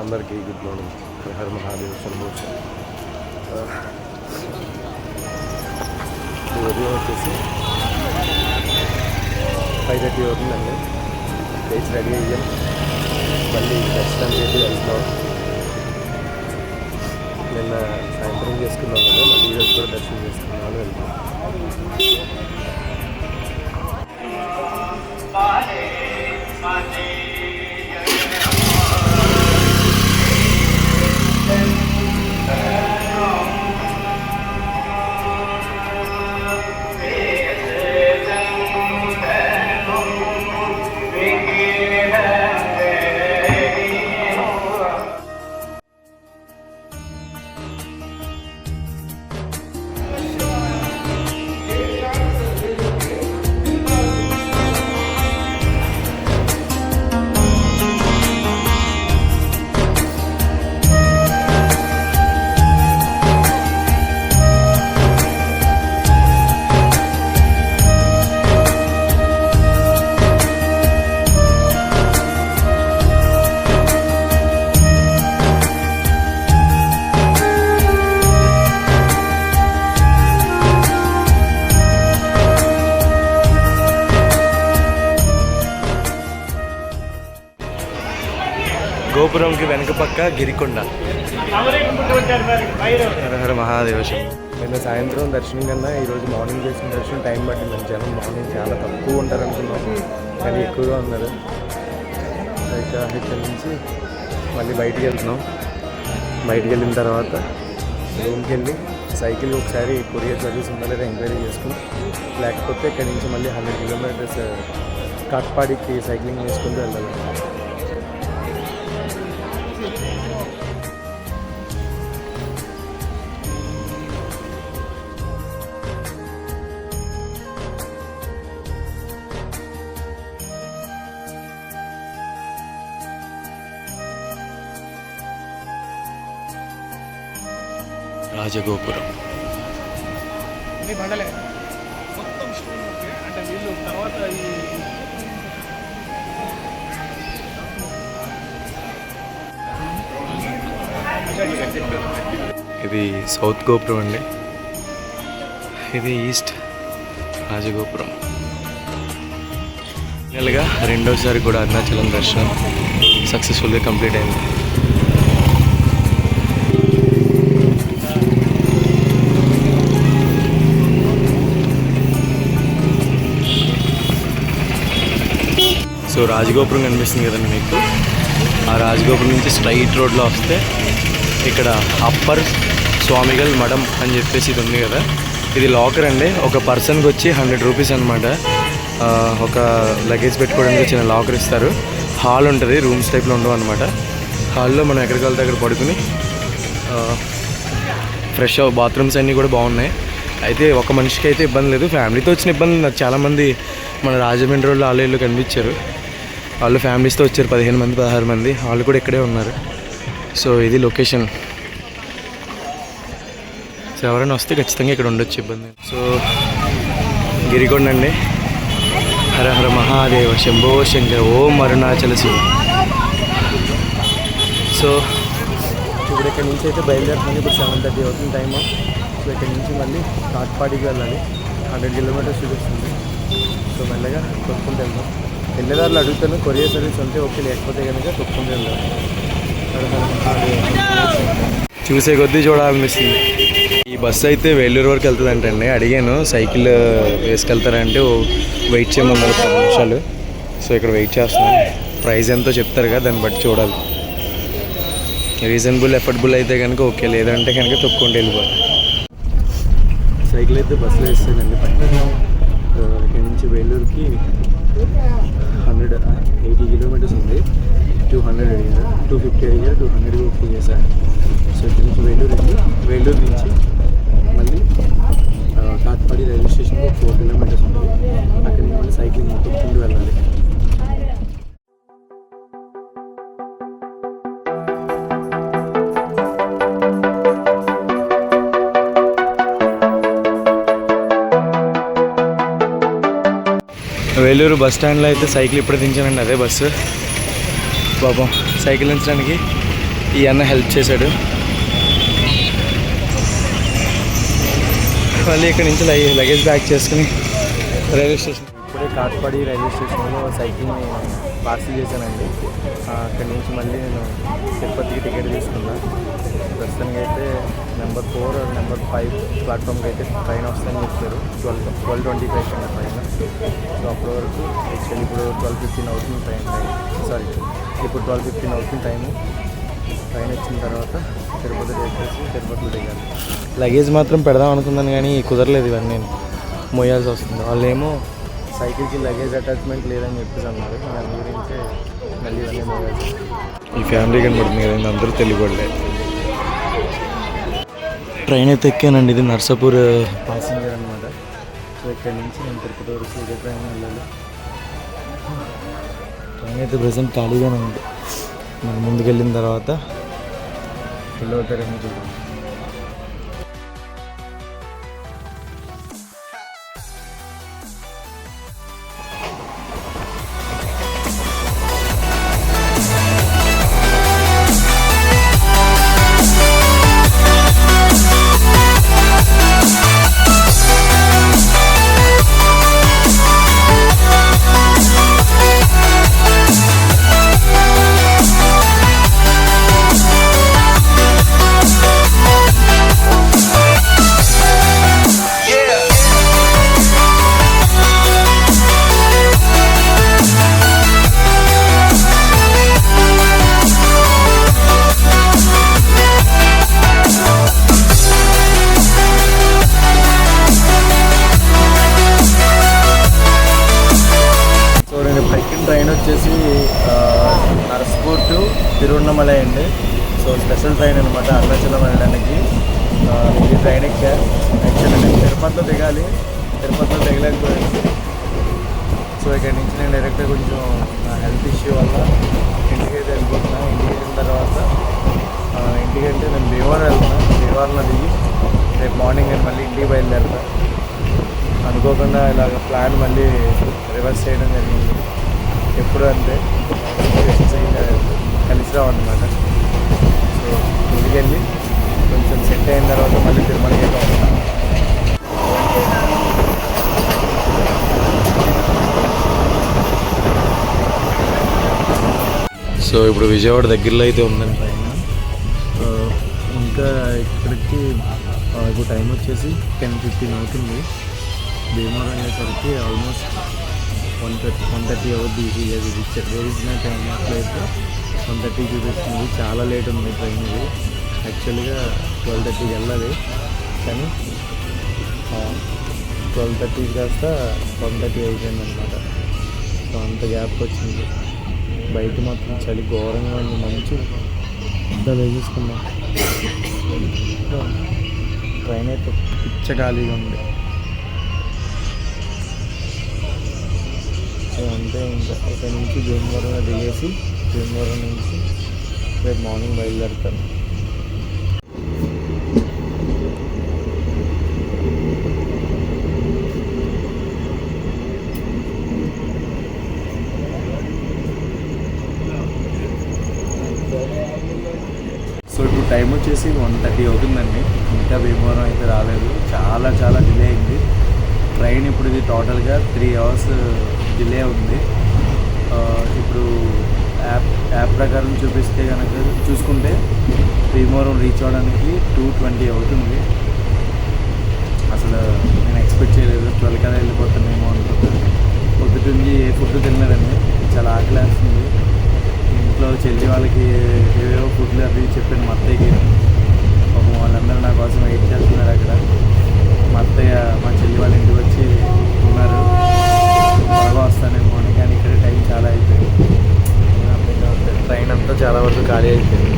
అందరికీ good morning. హర మహాదేవ్ శంభో. ఉదయం వచ్చేసి 5:30 అవుతుందండి. లేచి రెడీ అయ్యాం, మళ్ళీ దర్శనానికి అయితే వెళ్తున్నాం. నిన్న సాయంత్రం చేసుకున్నాం కదా, మళ్ళీ ఈరోజు కూడా దర్శనం చేసుకున్నామని వెళ్తున్నాం. గోపురంకి వెనక పక్క గిరికొండ. హర మహాదేవ. నిన్న సాయంత్రం దర్శనం కన్నా ఈరోజు మార్నింగ్ చేసిన దర్శనం టైం పట్టింది. జనం మార్నింగ్ చాలా తక్కువ ఉంటారు అనుకున్నాం, కానీ ఎక్కువగా ఉన్నారు. ఇక ఇక్కడ నుంచి మళ్ళీ బయటికి వెళ్తున్నాం. బయటికి వెళ్ళిన తర్వాత రూమ్కి వెళ్ళి సైకిల్ ఒకసారి కొరియర్ సర్వీస్ ఉందా లేదా ఎంక్వైరీ చేసుకుని, లేకపోతే ఇక్కడ నుంచి మళ్ళీ 100 కిలోమీటర్స్ కాట్పాడికి సైక్లింగ్ చేసుకుంటూ వెళ్ళాలి. రాజగోపురం ఇది సౌత్ గోపురం అండి, ఇది ఈస్ట్ రాజగోపురం. ఫైనల్గా రెండోసారి కూడా అరుణాచలం దర్శనం సక్సెస్ఫుల్గా కంప్లీట్ అయింది. సో రాజగోపురం కనిపిస్తుంది కదండి మీకు. ఆ రాజగోపురం నుంచి స్ట్రైట్ రోడ్లో వస్తే ఇక్కడ అప్పర్ స్వామిగల్ మఠం అని చెప్పేసి ఇది ఉంది కదా, ఇది లాకర్ అండి. ఒక పర్సన్కి వచ్చి 100 రూపీస్ అనమాట. ఒక లగేజ్ పెట్టుకోవడానికి చిన్న లాకర్ ఇస్తారు. హాల్ ఉంటుంది, రూమ్స్ టైప్లో ఉండవు అనమాట. హాల్లో మనం ఎక్కడికి వెళ్తే అక్కడ పడుకుని ఫ్రెష్ బాత్రూమ్స్ అన్నీ కూడా బాగున్నాయి. అయితే ఒక మనిషికి అయితే ఇబ్బంది లేదు. ఫ్యామిలీతో వచ్చిన ఇబ్బంది నాకు చాలామంది మన రాజమండ్రి రోడ్లో ఆలయాల్లో కనిపించారు. వాళ్ళు ఫ్యామిలీస్తో వచ్చారు, 15 మంది 16 మంది. వాళ్ళు కూడా ఇక్కడే ఉన్నారు. సో ఇది లొకేషన్. సో ఎవరైనా వస్తే ఖచ్చితంగా ఇక్కడ ఉండొచ్చు, ఇబ్బంది. సో గిరికొండ అండి. హర హర మహాదేవ శంభో శంకర ఓం అరుణాచల శివ. సో ఇప్పుడు ఇక్కడ నుంచి అయితే బయలుదేరుతుంది. ఇప్పుడు 7:30 అవుతుంది టైము. సో ఇక్కడ నుంచి మళ్ళీ కాట్పాడికి వెళ్ళాలి. 100 కిలోమీటర్స్ చూపిస్తుంది. సో మెల్లగా తొక్కుంటూ వెళ్దాం. వెళ్ళేదారులు అడుగుతాను, కొరియర్ సర్వీస్ ఉంటే ఓకే, లేకపోతే కనుక తొక్కుంటూ వెళ్దాం. చూసే కొద్దీ చూడాలనిపిస్తుంది. ఈ బస్సు అయితే వేలూరు వరకు వెళ్తుంది అంటండి. అడిగాను సైకిల్ వేసుకెళ్తారంటే వెయిట్ చేయమన్నారు 10 నిమిషాలు. సో ఇక్కడ వెయిట్ చేస్తున్నాను. ప్రైస్ ఎంతో చెప్తారు కదా, దాన్ని బట్టి చూడాలి. రీజనబుల్ ఎఫర్డబుల్ అయితే కనుక ఓకే, లేదంటే కనుక తొక్కుంటూ వెళ్ళిపోవాలి. సైకిల్ అయితే బస్సులో వేస్తానండి. ఇక్కడ నుంచి వేలూరుకి 180 కిలోమీటర్స్ ఉంది. 200 అడిగారు, 250 అడిగారు, 200 ఓకే చేశారు. సో ఇక్కడ నుంచి వేలూరు నుంచి మళ్ళీ కాట్పాడి రైల్వే స్టేషన్కి 4 కిలోమీటర్స్ ఉంటుంది. అక్కడి నుంచి మళ్ళీ సైక్లింగ్ తొక్కుంటూ వెళ్ళాలి. వేలూరు బస్ స్టాండ్లో అయితే సైకిల్ ఇప్పుడే దించానండి. అదే బస్సు. పాపం సైకిల్ దించడానికి ఈ అన్న హెల్ప్ చేశాడు. మళ్ళీ ఇక్కడ నుంచి లగేజ్ బ్యాక్ చేసుకుని రైల్వే స్టేషన్. ఇప్పుడే కాట్పాడి రైల్వే స్టేషన్లో సైకిల్ని పార్సిల్ చేశానండి. అక్కడి నుంచి మళ్ళీ నేను తిరుపతికి టికెట్ తీసుకున్నాను. ప్రస్తుతానికి అయితే నెంబర్ 4 నెంబర్ 5 ప్లాట్ఫామ్కి అయితే ట్రైన్ వస్తుందని చెప్పారు. 12:25 కన్నా ట్రైన్. సో అప్పటి వరకు యాక్చువల్లీ ఇప్పుడు 12:15 అవుతుంది ఇప్పుడు 12:15 అవుతుంది టైము. ట్రైన్ వచ్చిన తర్వాత తిరుపతి చేసేసి తిరుపతిలో దిగాలి. లగేజ్ మాత్రం పెడదాం అనుకున్నాను కానీ కుదరలేదు. ఇవన్నీ నేను మోయాల్సి వస్తుంది. వాళ్ళేమో సైకిల్కి లగేజ్ అటాచ్మెంట్ లేదని చెప్పేసి అన్నారు. దాని గురించే మళ్ళీ ఇవన్నీ మోయాల్సి. ఈ ఫ్యామిలీ కనబడుతుంది కదండి, అందరూ తెలియకూడలే. ట్రైన్ అయితే ఎక్కానండి. ఇది నర్సాపూర్ ప్యాసింజర్ అనమాట. సో ఇక్కడి నుంచి నేను తిరుపతి వరకు ఇదే ట్రైన్ వెళ్ళాలి. ట్రైన్ అయితే ప్రజెంట్ ఖాళీగానే ఉంది. మనం ముందుకు వెళ్ళిన తర్వాత ఫుల్ అవుతారేమో చూద్దాం. ట్రైన్ వచ్చేసి నర్సాపూర్ టు తిరువన్నమలై అండి. సో స్పెషల్ ట్రైన్ అనమాట అరుణాచలం వెళ్ళడానికి. ఈ ట్రైన్ ఎక్కా. యాక్చువల్లీ నేను తిరుపతిలో దిగలేకపోయాను. సో ఇక్కడి నుంచి నేను డైరెక్ట్గా కొంచెం నా హెల్త్ ఇష్యూ వల్ల ఇంటికైతే వెళ్ళిపోతున్నాను. ఇంటికి వెళ్ళిన తర్వాత ఇంటికంటే నేను భీమవరంలో దిగి రేపు మార్నింగ్ నేను మళ్ళీ ఇంటికి బయలుదేరుతాను. అనుకోకుండా ఇలాగ ప్లాన్ మళ్ళీ రివర్స్ చేయడం జరిగింది. ఎప్పుడు అంతే కలిసి రావన్నమాట. సో ఇంటికెళ్ళి కొంచెం సెట్ అయిన తర్వాత మళ్ళీ తిరుమలకి వస్తాను. సో ఇప్పుడు విజయవాడ దగ్గరలో అయితే ఉందండి ట్రైన్. ఇంకా ఇక్కడికి ఇప్పుడు టైం వచ్చేసి 10:15 అవుతుంది. భీమవరం అయ్యేసరికి ఆల్మోస్ట్ 1:30 అవుద్ది. ఇది వేసిన టైం అయితే 1:30 చూపిస్తుంది. చాలా లేట్ ఉంది ట్రైన్. ఇది యాక్చువల్గా 12:30కి వెళ్ళాలి కానీ 12:30 కాస్త 1:30 అయిపోయింది అనమాట. సో అంత గ్యాప్ వచ్చింది. బయట మాత్రం చలి ఘోరంగా ఉంది. మంచు అంతా వేసేసుకున్నాం. ట్రైన్ అయితే పిచ్చ ఖాళీగా ఉంది. సో అంతే. ఇంకా ఇక్కడ నుంచి భీమవరంలో దిగేసి భీమవరం నుంచి రేపు మార్నింగ్ బయలుదేరుతాను. సో ఇప్పుడు టైం వచ్చేసి 1:30 అవుతుందండి. ఇంకా భీమవరం అయితే రాలేదు. చాలా డిలే అయింది ట్రైన్. ఇప్పుడు ఇది టోటల్గా 3 అవర్స్ డిలే ఉంది. ఇప్పుడు యాప్ ప్రకారం చూసుకుంటే భీమవరం రీచ్ అవ్వడానికి 2:20 అవుతుంది. అసలు నేను ఎక్స్పెక్ట్ చేయలేదు 12 కల్లా వెళ్ళిపోతానేమో అనుకుంటున్నాను. పొద్దుటుంది ఏ ఫుడ్ తినలేదండి. చాలా ఆకలి వేస్తుంది. ఇంట్లో చెల్లి వాళ్ళకి ఏవేవో ఫుడ్లు అవి చెప్పాను మా అత్తయ్యకి. వాళ్ళందరూ నా కోసం వెయిట్ చేస్తున్నారు అక్కడ. మా అత్తయ్య మా చెల్లి వాళ్ళ ఇంటికి వచ్చి ఉన్నారు. త్వరగా వస్తానేమో అని. కానీ ఇక్కడ టైం చాలా అయిపోయింది. ట్రైన్ అంతా చాలా వరకు ఖాళీ అయిపోయింది.